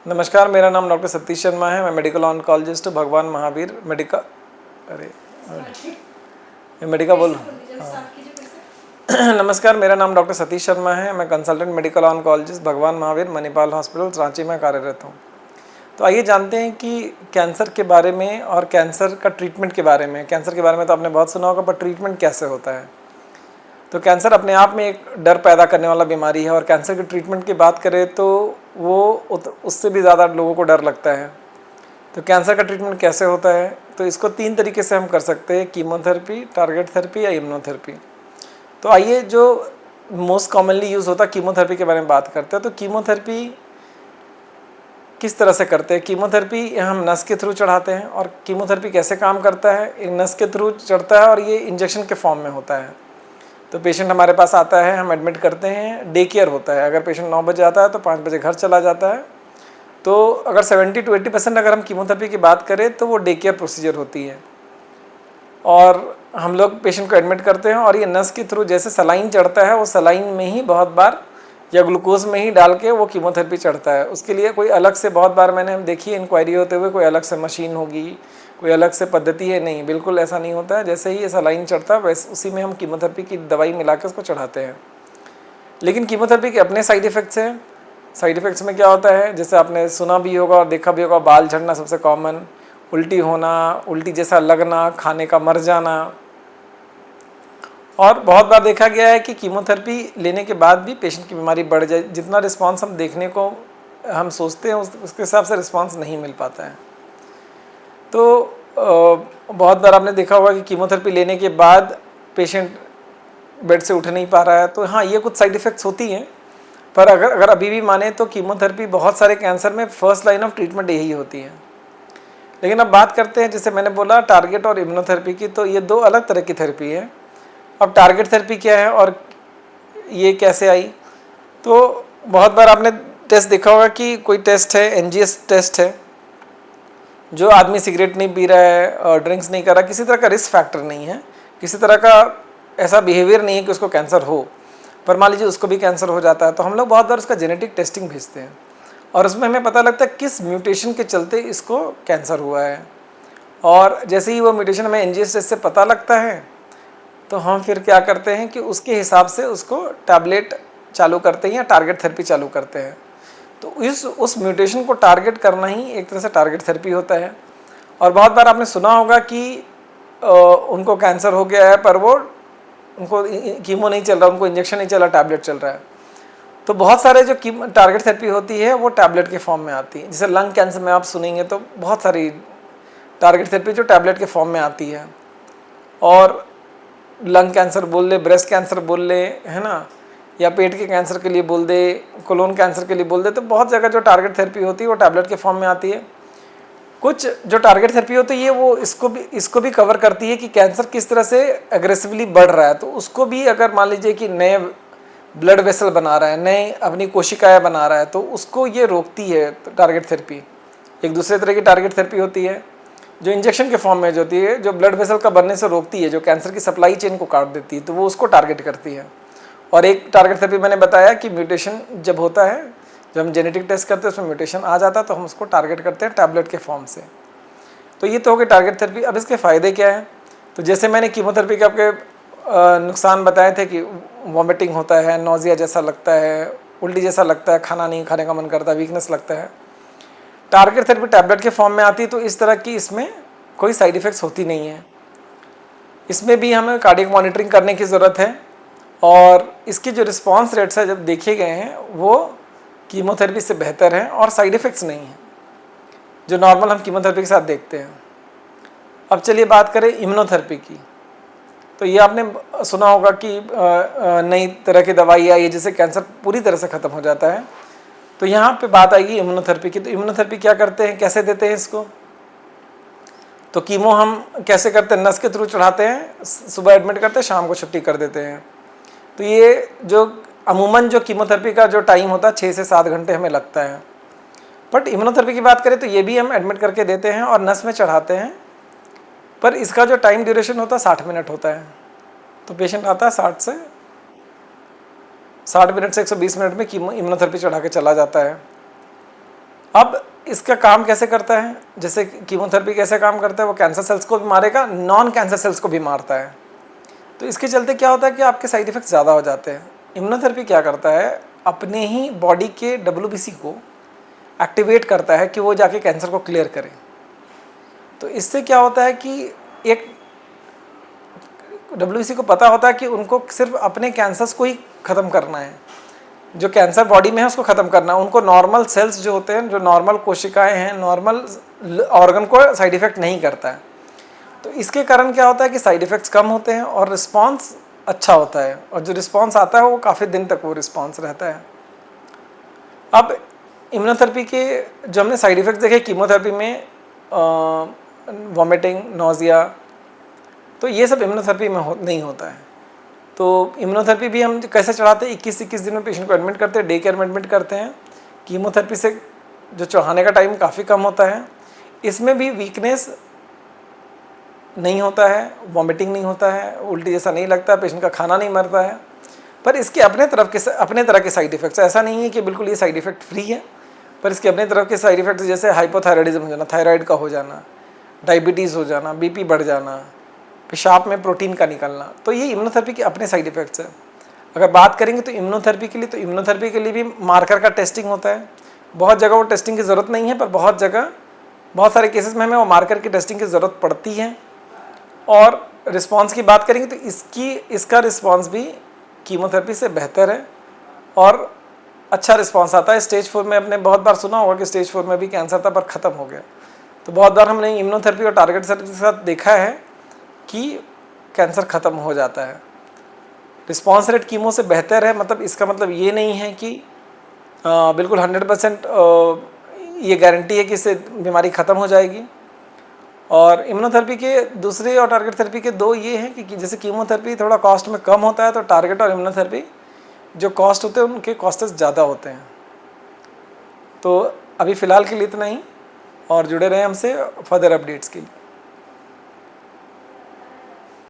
नमस्कार, मेरा नाम डॉक्टर सतीश शर्मा है। मैं मेडिकल ऑन्कोलॉजिस्ट भगवान महावीर मेडिका बोल नमस्कार, मेरा नाम डॉक्टर सतीश शर्मा है। मैं कंसल्टेंट मेडिकल ऑन्कोलॉजिस्ट भगवान महावीर मणिपाल हॉस्पिटल रांची में कार्यरत हूँ। तो आइए जानते हैं कि कैंसर के बारे में और कैंसर का ट्रीटमेंट के बारे में। कैंसर के बारे में तो आपने बहुत सुना होगा, पर ट्रीटमेंट कैसे होता है। तो कैंसर अपने आप में एक डर पैदा करने वाला बीमारी है, और कैंसर के ट्रीटमेंट की बात करें तो वो उससे भी ज़्यादा लोगों को डर लगता है। तो कैंसर का ट्रीटमेंट कैसे होता है, तो इसको 3 तरीके से हम कर सकते हैं: कीमोथेरेपी, टारगेट थेरेपी या इम्यूनोथेरेपी। तो आइए जो मोस्ट कॉमनली यूज़ होता है कीमोथेरेपी के बारे में बात करते हैं। तो कीमोथेरेपी किस तरह से करते हैं? कीमोथेरेपी हम नस के थ्रू चढ़ाते हैं। और कीमोथेरेपी कैसे काम करता है? नस के थ्रू चढ़ता है और ये इंजेक्शन के फॉर्म में होता है। तो पेशेंट हमारे पास आता है, हम एडमिट करते हैं, डे केयर होता है। अगर पेशेंट 9 बजे आता है तो 5 बजे घर चला जाता है। तो अगर 70 to 80% अगर हम कीमोथेरेपी की बात करें तो वो डे केयर प्रोसीजर होती है। और हम लोग पेशेंट को एडमिट करते हैं, और ये नस के थ्रू जैसे सलाइन चढ़ता है, वो सलाइन में ही बहुत बार या ग्लूकोज में ही डाल के वो कीमोथेरेपी चढ़ता है। उसके लिए कोई अलग से, बहुत बार मैंने देखी है इंक्वायरी होते हुए, कोई अलग से मशीन होगी, कोई अलग से पद्धति है, नहीं, बिल्कुल ऐसा नहीं होता है। जैसे ही ये सलाइन चढ़ता है वैसे उसी में हम कीमोथेरेपी की दवाई मिला के उसको चढ़ाते हैं। लेकिन कीमोथेरेपी के अपने साइड इफ़ेक्ट्स हैं। साइड इफ़ेक्ट्स में क्या होता है, जैसे आपने सुना भी होगा और देखा भी होगा, बाल झड़ना सबसे कॉमन, उल्टी होना, उल्टी जैसा लगना, खाने का मर जाना। और बहुत बार देखा गया है कि कीमोथेरेपी लेने के बाद भी पेशेंट की बीमारी बढ़ जाए। जितना रिस्पांस हम देखने को हम सोचते हैं उसके हिसाब से रिस्पांस नहीं मिल पाता है। तो बहुत बार आपने देखा होगा कि कीमोथेरेपी लेने के बाद पेशेंट बेड से उठ नहीं पा रहा है। तो हाँ, ये कुछ साइड इफ़ेक्ट्स होती हैं। पर अगर अभी भी माने तो कीमोथेरेपी बहुत सारे कैंसर में फर्स्ट लाइन ऑफ ट्रीटमेंट यही होती है। लेकिन अब बात करते हैं, जैसे मैंने बोला, टारगेट और इम्यूनोथेरेपी की। तो ये 2 अलग तरह की थेरेपी है। अब टारगेट थेरेपी क्या है और ये कैसे आई? तो बहुत बार आपने टेस्ट देखा होगा कि कोई टेस्ट है, एनजीएस टेस्ट है, जो आदमी सिगरेट नहीं पी रहा है और ड्रिंक्स नहीं कर रहा, किसी तरह का रिस्क फैक्टर नहीं है, किसी तरह का ऐसा बिहेवियर नहीं है कि उसको कैंसर हो, पर मान लीजिए उसको भी कैंसर हो जाता है। तो हम लोग बहुत बार उसका जेनेटिक टेस्टिंग भेजते हैं, और उसमें हमें पता लगता है किस म्यूटेशन के चलते इसको कैंसर हुआ है। और जैसे ही वो म्यूटेशन हमें एनजीएस टेस्ट से पता लगता है, तो हम फिर क्या करते हैं कि उसके हिसाब से उसको टैबलेट चालू करते हैं या टारगेट थेरेपी चालू करते हैं। तो उस म्यूटेशन को टारगेट करना ही एक तरह से टारगेट थेरेपी होता है। और बहुत बार आपने सुना होगा कि उनको कैंसर हो गया है, पर वो उनको कीमो नहीं चल रहा, उनको इंजेक्शन नहीं चल रहा, टैबलेट चल रहा है। तो बहुत सारे जो टारगेट थेरेपी होती है वो टैबलेट के फॉर्म में आती है। जैसे लंग कैंसर में आप सुनेंगे तो बहुत सारी टारगेट थेरेपी जो टैबलेट के फॉर्म में आती है। और लंग कैंसर बोल ले, ब्रेस्ट कैंसर बोल ले, है ना, या पेट के कैंसर के लिए बोल दे, कोलोन कैंसर के लिए बोल दे, तो बहुत जगह जो टारगेट थेरेपी होती है वो टैबलेट के फॉर्म में आती है। कुछ जो टारगेट थेरेपी होती है वो इसको भी कवर करती है कि कैंसर किस तरह से एग्रेसिवली बढ़ रहा है। तो उसको भी, अगर मान लीजिए कि नए ब्लड वेसल बना रहा है, नए अपनी कोशिकाएं बना रहा है, तो उसको ये रोकती है टारगेट थेरेपी। एक दूसरे तरह की टारगेट थेरेपी होती है जो इंजेक्शन के फॉर्म में जो होती है, जो ब्लड वेसल का बनने से रोकती है, जो कैंसर की सप्लाई चेन को काट देती है, तो वो उसको टारगेट करती है। और एक टारगेट थेरेपी मैंने बताया कि म्यूटेशन जब होता है, जब हम जेनेटिक टेस्ट करते हैं उसमें म्यूटेशन आ जाता है, तो हम उसको टारगेट करते हैं टैबलेट के फॉर्म से। तो ये तो हो गई टारगेट थेरेपी। अब इसके फ़ायदे क्या हैं? तो जैसे मैंने कीमोथेरेपी के आपके नुकसान बताए थे कि वॉमिटिंग होता है, नोजिया जैसा लगता है, उल्टी जैसा लगता है, खाना नहीं खाने का मन करता है, वीकनेस लगता है। टारगेट थेरेपी टैबलेट के फॉर्म में आती है, तो इस तरह की इसमें कोई साइड इफ़ेक्ट्स होती नहीं है। इसमें भी हमें कार्डियक मॉनिटरिंग करने की ज़रूरत है, और इसके जो रिस्पॉन्स रेट्स है जब देखे गए हैं वो कीमोथेरेपी से बेहतर हैं, और साइड इफ़ेक्ट्स नहीं हैं जो नॉर्मल हम कीमोथेरेपी के साथ देखते हैं। अब चलिए बात करें इम्यूनोथेरेपी की। तो ये आपने सुना होगा कि नई तरह की दवाई आई है जिससे कैंसर पूरी तरह से ख़त्म हो जाता है। तो यहाँ पे बात आएगी इम्यूनोथेरेपी की। तो इम्यूनोथेरेपी क्या करते हैं, कैसे देते हैं इसको? तो कीमो हम कैसे करते हैं? नस के थ्रू चढ़ाते हैं, सुबह एडमिट करते हैं, शाम को छुट्टी कर देते हैं। तो ये जो अमूमन जो कीमोथेरेपी का जो टाइम होता है 6 से 7 घंटे हमें लगता है। बट इम्यूनोथेरेपी की बात करें तो ये भी हम एडमिट करके देते हैं और नस में चढ़ाते हैं, पर इसका जो टाइम ड्यूरेशन होता है 60 मिनट होता है। तो पेशेंट आता है 60 मिनट से 120 मिनट में कीमो इम्यूनोथेरेपी चढ़ा के चला जाता है। अब इसका काम कैसे करता है, जैसे कीमोथेरेपी कैसे काम करता है, वो कैंसर सेल्स को भी मारेगा, नॉन कैंसर सेल्स को भी मारता है। तो इसके चलते क्या होता है कि आपके साइड इफ़ेक्ट्स ज़्यादा हो जाते हैं। इम्यूनोथेरेपी क्या करता है, अपने ही बॉडी के WBC को एक्टिवेट करता है कि वो जाके कैंसर को क्लियर करे। तो इससे क्या होता है कि एक WBC को पता होता है कि उनको सिर्फ अपने कैंसर्स को ही ख़त्म करना है, जो कैंसर बॉडी में है उसको ख़त्म करना है। उनको नॉर्मल सेल्स जो होते हैं, जो नॉर्मल कोशिकाएं हैं, नॉर्मल ऑर्गन को साइड इफ़ेक्ट नहीं करता है। तो इसके कारण क्या होता है कि साइड इफ़ेक्ट्स कम होते हैं और रिस्पांस अच्छा होता है, और जो रिस्पांस आता है वो काफ़ी दिन तक वो रिस्पांस रहता है। अब इम्यूनोथेरेपी के जो हमने साइड इफ़ेक्ट्स देखे कीमोथेरेपी में, वॉमिटिंग, नोज़िया, तो ये सब इम्यूनोथेरेपी में नहीं होता है। तो इम्यूनोथेरेपी भी हम कैसे चढ़ाते हैं, 21-21 दिन में पेशेंट को एडमिट करते हैं, डे केयर में एडमिट करते हैं। कीमोथेरेपी से जो चढ़ाने का टाइम काफ़ी कम होता है। इसमें भी वीकनेस नहीं होता है, वॉमिटिंग नहीं होता है, उल्टी जैसा नहीं लगता, पेशेंट का खाना नहीं मरता है। पर इसके अपने तरह के साइड इफ़ेक्ट्स, ऐसा नहीं है कि बिल्कुल ये साइड इफ़ेक्ट फ्री है, पर इसके अपने तरफ के साइड इफ़ेक्ट्स जैसे हाइपोथायराइडिज्म हो जाना, थायराइड का हो जाना, डायबिटीज़ हो जाना, BP बढ़ जाना, पेशाब में प्रोटीन का निकलना, तो ये इम्यूनोथेरेपी के अपने साइड इफ़ेक्ट्स हैं। अगर बात करेंगे तो इम्यूनोथेरेपी के लिए भी मार्कर का टेस्टिंग होता है। बहुत जगह वो टेस्टिंग की ज़रूरत नहीं है, पर बहुत सारे केसेस में हमें वो मार्कर की टेस्टिंग की ज़रूरत पड़ती है। और रिस्पांस की बात करेंगे तो इसका रिस्पांस भी कीमोथेरेपी से बेहतर है और अच्छा रिस्पांस आता है। स्टेज 4 में आपने बहुत बार सुना होगा कि स्टेज 4 में भी कैंसर था पर ख़त्म हो गया। तो बहुत बार हमने इम्यूनोथेरेपी और टारगेट थेरेपी के साथ देखा है कि कैंसर ख़त्म हो जाता है। रिस्पांस रेट कीमो से बेहतर है, मतलब इसका मतलब ये नहीं है कि बिल्कुल 100% ये गारंटी है कि इससे बीमारी ख़त्म हो जाएगी। और इम्यूनोथेरेपी के दूसरे और टारगेट थेरेपी के दो ये हैं कि जैसे कीमोथेरेपी थोड़ा कॉस्ट में कम होता है, तो टारगेट और इम्यूनोथेरेपी जो कॉस्ट होते हैं उनके कॉस्टेस ज़्यादा होते हैं। तो अभी फ़िलहाल के लिए इतना ही, और जुड़े रहें हमसे फर्दर अपडेट्स के लिए।